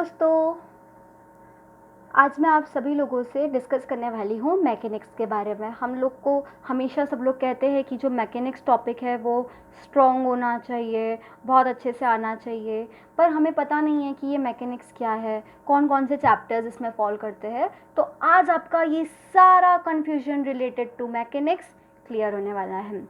दोस्तों, आज मैं आप सभी लोगों से डिस्कस करने वाली हूँ मैकेनिक्स के बारे में। हम लोग को हमेशा सब लोग कहते हैं कि जो मैकेनिक्स टॉपिक है वो स्ट्रॉन्ग होना चाहिए, बहुत अच्छे से आना चाहिए, पर हमें पता नहीं है कि ये मैकेनिक्स क्या है, कौन कौन से चैप्टर्स इसमें फॉल करते हैं। तो आज आपका ये सारा confusion related to mechanics clear होने वाला है।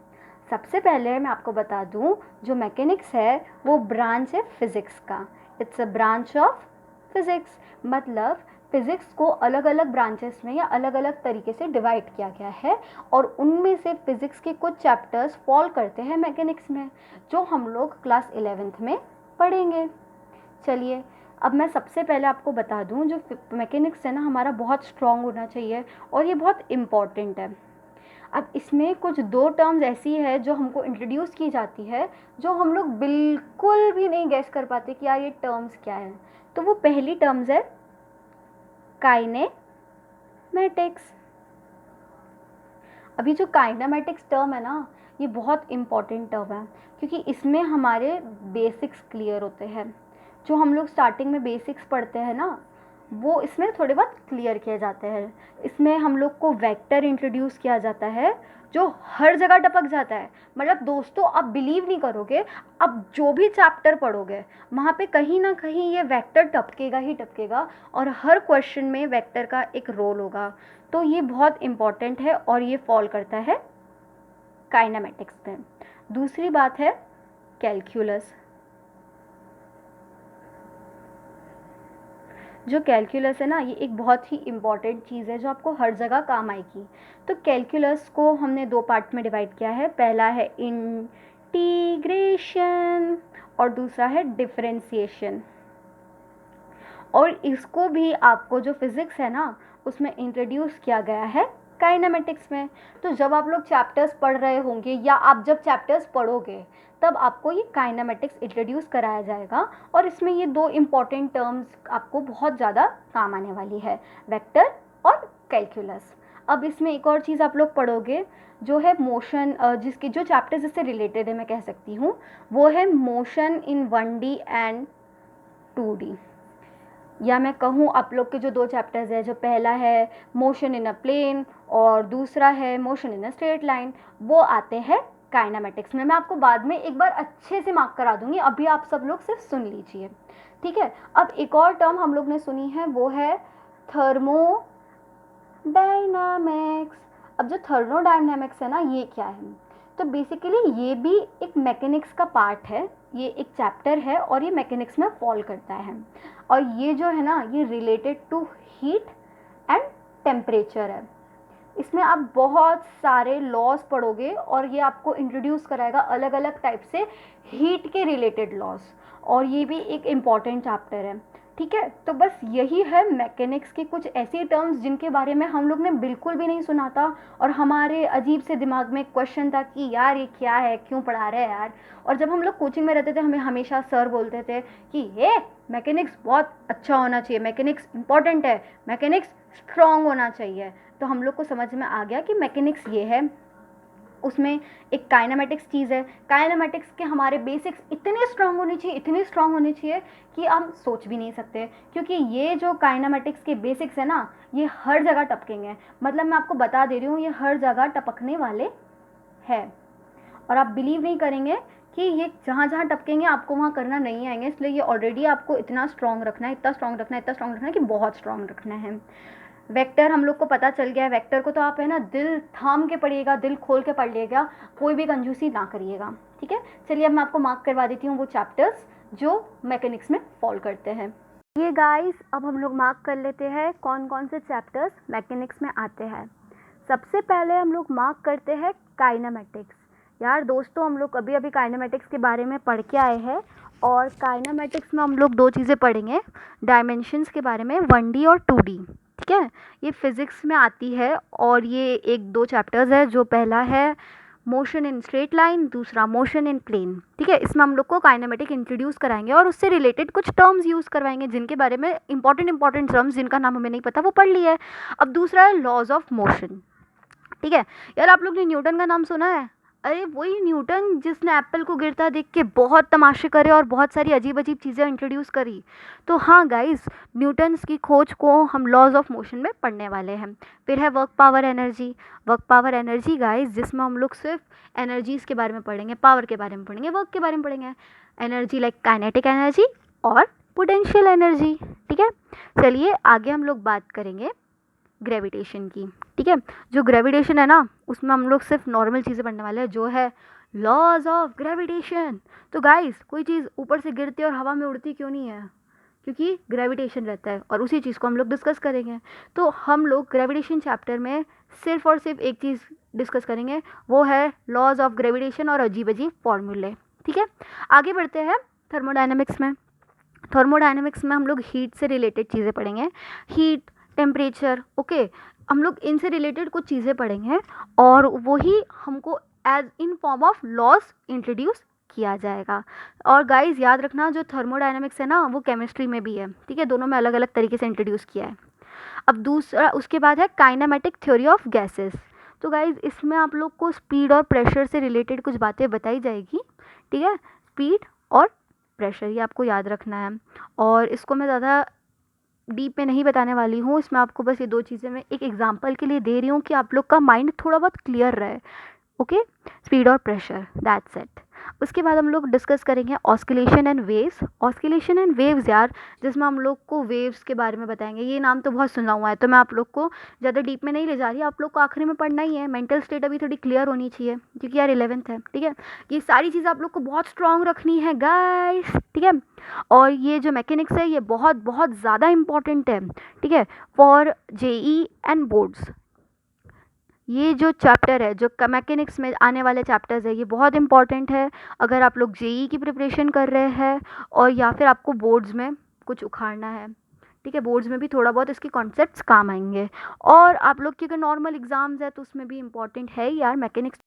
सबसे पहले मैं आपको बता दूँ, जो मैकेनिक्स है वो ब्रांच है फिज़िक्स का। It's a branch of physics, मतलब फिज़िक्स को अलग अलग ब्रांचेस में या अलग अलग तरीके से डिवाइड किया गया है और उनमें से फिज़िक्स के कुछ चैप्टर्स फॉल करते हैं मैकेनिक्स में, जो हम लोग क्लास 11th में पढ़ेंगे। चलिए, अब मैं सबसे पहले आपको बता दूं, जो मैकेनिक्स है ना हमारा बहुत स्ट्रॉन्ग होना चाहिए और ये बहुत इम्पॉर्टेंट है। अब इसमें कुछ दो टर्म्स ऐसी है जो हमको इंट्रोड्यूस की जाती है, जो हम लोग बिल्कुल भी नहीं गैस कर पाते कि यार ये टर्म्स क्या है। तो वो पहली टर्म्स है काइनेमैटिक्स। अभी जो काइनेमैटिक्स टर्म है ना, ये बहुत इम्पॉर्टेंट टर्म है, क्योंकि इसमें हमारे बेसिक्स क्लियर होते हैं। जो हम लोग स्टार्टिंग में बेसिक्स पढ़ते हैं ना, वो इसमें थोड़े बहुत क्लियर किए जाते हैं। इसमें हम लोग को वेक्टर इंट्रोड्यूस किया जाता है, जो हर जगह टपक जाता है। मतलब दोस्तों, आप बिलीव नहीं करोगे, अब जो भी चैप्टर पढ़ोगे वहाँ पे कहीं ना कहीं ये वेक्टर टपकेगा ही टपकेगा, और हर क्वेश्चन में वेक्टर का एक रोल होगा। तो ये बहुत इम्पॉर्टेंट है और ये फॉल करता है काइनेमैटिक्स में। दूसरी बात है कैलकुलस। जो कैलकुलस है ना, ये एक बहुत ही इम्पॉर्टेंट चीज़ है जो आपको हर जगह काम आएगी। तो कैलकुलस को हमने दो पार्ट में डिवाइड किया है। पहला है इंटीग्रेशन और दूसरा है डिफरेंशिएशन। और इसको भी आपको जो फिज़िक्स है ना उसमें इंट्रोड्यूस किया गया है काइनेमेटिक्स में। तो जब आप लोग चैप्टर्स पढ़ रहे होंगे या आप जब चैप्टर्स पढ़ोगे, तब आपको ये काइनेमेटिक्स इंट्रोड्यूस कराया जाएगा और इसमें ये दो इम्पॉर्टेंट टर्म्स आपको बहुत ज़्यादा काम आने वाली है, वेक्टर और कैलकुलस। अब इसमें एक और चीज़ आप लोग पढ़ोगे जो है मोशन, जिसके जो चैप्टर जिससे रिलेटेड है मैं कह सकती हूँ, वो है motion in 1D and 2D। या मैं कहूँ आप लोग के जो दो चैप्टर्स है, जो पहला है मोशन इन अ प्लेन और दूसरा है motion in a straight line, वो आते हैं काइनेमेटिक्स में। मैं आपको बाद में एक बार अच्छे से मार्क करा दूंगी, अभी आप सब लोग सिर्फ सुन लीजिए, ठीक है। अब एक और टर्म हम लोग ने सुनी है, वो है थर्मोडायनामिक्स। अब जो थर्मोडायनामिक्स है ना, ये क्या है? तो बेसिकली ये भी एक मैकेनिक्स का पार्ट है, ये एक चैप्टर है और ये मैकेनिक्स में फॉल करता है। और ये जो है ना, ये related to heat and temperature है। इसमें आप बहुत सारे लॉज पढ़ोगे और ये आपको इंट्रोड्यूस कराएगा अलग अलग टाइप से हीट के रिलेटेड लॉज, और ये भी एक इम्पॉर्टेंट चैप्टर है, ठीक है। तो बस यही है मैकेनिक्स के कुछ ऐसे टर्म्स जिनके बारे में हम लोग ने बिल्कुल भी नहीं सुना था, और हमारे अजीब से दिमाग में क्वेश्चन था कि यार ये क्या है, क्यों पढ़ा रहे हैं यार। और जब हम लोग कोचिंग में रहते थे, हमें हमेशा सर बोलते थे कि ये मैकेनिक्स बहुत अच्छा होना चाहिए, मैकेनिक्स इंपॉर्टेंट है, मैकेनिक्स स्ट्रॉन्ग होना चाहिए। तो हम लोग को समझ में आ गया कि मैकेनिक्स ये है। उसमें एक काइनेमेटिक्स चीज़ है। काइनेमेटिक्स के हमारे बेसिक्स इतने स्ट्रांग होने चाहिए, इतने स्ट्रांग होने चाहिए कि हम सोच भी नहीं सकते, क्योंकि ये जो काइनेमेटिक्स के बेसिक्स है ना, ये हर जगह टपकेंगे। मतलब मैं आपको बता दे रही हूँ, ये हर जगह टपकने वाले हैं, और आप बिलीव नहीं करेंगे कि ये जहाँ जहाँ टपकेंगे आपको वहाँ करना नहीं आएंगे। इसलिए ये ऑलरेडी आपको इतना स्ट्रॉन्ग रखना है, इतना स्ट्रॉन्ग रखना है, इतना स्ट्रॉन्ग रखना है कि बहुत स्ट्रॉन्ग रखना है। वेक्टर हम लोग को पता चल गया है। वेक्टर को तो आप है ना दिल थाम के पढ़िएगा, दिल खोल के पढ़ लिएगा, कोई भी कंजूसी ना करिएगा, ठीक है। चलिए अब मैं आपको मार्क करवा देती हूँ वो चैप्टर्स जो मैकेनिक्स में फॉल करते हैं। ये गाइस, अब हम लोग मार्क कर लेते हैं कौन कौन से चैप्टर्स मैकेनिक्स में आते हैं। सबसे पहले हम लोग मार्क करते हैं काइनेमेटिक्स। यार दोस्तों, हम लोग अभी अभी काइनेमेटिक्स के बारे में पढ़ के आए हैं, और काइनेमेटिक्स में हम लोग दो चीज़ें पढ़ेंगे डायमेंशंस के बारे में, 1D और 2D, ठीक है। ये फिज़िक्स में आती है और ये एक दो चैप्टर्स है। जो पहला है मोशन इन स्ट्रेट लाइन, दूसरा मोशन इन प्लेन, ठीक है। इसमें हम लोग को काइनेमेटिक इंट्रोड्यूस कराएंगे और उससे रिलेटेड कुछ टर्म्स यूज़ करवाएंगे, जिनके बारे में इंपॉर्टेंट टर्म्स जिनका नाम हमें नहीं पता वो पढ़ लिए है। अब दूसरा है लॉज ऑफ मोशन, ठीक है। यार आप लोग ने न्यूटन का नाम सुना है? अरे वही न्यूटन जिसने एप्पल को गिरता देख के बहुत तमाशे करे और बहुत सारी अजीब अजीब चीज़ें इंट्रोड्यूस करी। तो हाँ गाइस, न्यूटन्स की खोज को हम लॉज ऑफ मोशन में पढ़ने वाले हैं। फिर है work power energy. Work power energy guys, जिसमें हम लोग सिर्फ एनर्जीज के बारे में पढ़ेंगे, पावर के बारे में पढ़ेंगे, वर्क के बारे में पढ़ेंगे। एनर्जी लाइक काइनेटिक एनर्जी और पोटेंशियल एनर्जी। ठीक है, चलिए आगे हम लोग बात करेंगे ग्रेविटेशन की। ठीक है, जो ग्रेविटेशन है ना, उसमें हम लोग सिर्फ नॉर्मल चीज़ें पढ़ने वाले हैं, जो है लॉज ऑफ ग्रेविटेशन। तो गाइस, कोई चीज़ ऊपर से गिरती और हवा में उड़ती क्यों नहीं है? क्योंकि ग्रेविटेशन रहता है, और उसी चीज़ को हम लोग डिस्कस करेंगे। तो हम लोग ग्रेविटेशन चैप्टर में सिर्फ और सिर्फ एक चीज़ डिस्कस करेंगे, वो है लॉज ऑफ ग्रेविटेशन और अजीब अजीब फॉर्मूले। ठीक है, आगे बढ़ते हैं थर्मोडाइनमिक्स में। थर्मोडाइनमिक्स में हम लोग हीट से रिलेटेड चीज़ें पढ़ेंगे। हीट, टेम्परेचर, ओके, हम लोग इनसे रिलेटेड कुछ चीज़ें पढ़ेंगे और वही हमको as in form of laws introduce किया जाएगा। और गाइस याद रखना, जो थर्मोडाइनमिक्स है ना, वो केमिस्ट्री में भी है। ठीक है, दोनों में अलग अलग तरीके से इंट्रोड्यूस किया है। अब दूसरा, उसके बाद है काइनेमेटिक थ्योरी ऑफ गैसेस। तो गाइज इसमें आप लोग को स्पीड और प्रेशर से रिलेटेड कुछ बातें बताई जाएगी। ठीक है, स्पीड और प्रेशर, ये आपको याद रखना है। और इसको मैं ज़्यादा डीप में नहीं बताने वाली हूँ, इसमें आपको बस ये दो चीज़ें मैं एक एग्जांपल के लिए दे रही हूँ कि आप लोग का माइंड थोड़ा बहुत क्लियर रहे। ओके, स्पीड और प्रेशर, दैट्स इट। उसके बाद हम लोग डिस्कस करेंगे oscillation and waves. Oscillation and waves यार, जिसमें हम लोग को वेव्स के बारे में बताएंगे। ये नाम तो बहुत सुना हुआ है, तो मैं आप लोग को ज़्यादा डीप में नहीं ले जा रही, आप लोग को आखिरी में पढ़ना ही है। मेंटल स्टेट अभी थोड़ी क्लियर होनी चाहिए, क्योंकि यार 11th है। ठीक है, ये सारी चीज़ें आप लोग को बहुत स्ट्रांग रखनी है गाइस। ठीक है, और ये जो मैकेनिक्स है, ये बहुत बहुत ज़्यादा इंपॉर्टेंट है। ठीक है, फॉर जेई एंड बोर्ड्स। ये जो चैप्टर है, जो मैकेनिक्स में आने वाले चैप्टर्स है, ये बहुत इंपॉर्टेंट है अगर आप लोग जेई की प्रिपरेशन कर रहे हैं और या फिर आपको बोर्ड्स में कुछ उखाड़ना है। ठीक है, बोर्ड्स में भी थोड़ा बहुत इसके कॉन्सेप्ट्स काम आएंगे। और आप लोग की अगर नॉर्मल एग्जाम्स है तो उसमें भी इम्पॉर्टेंट है यार मैकेनिक्स।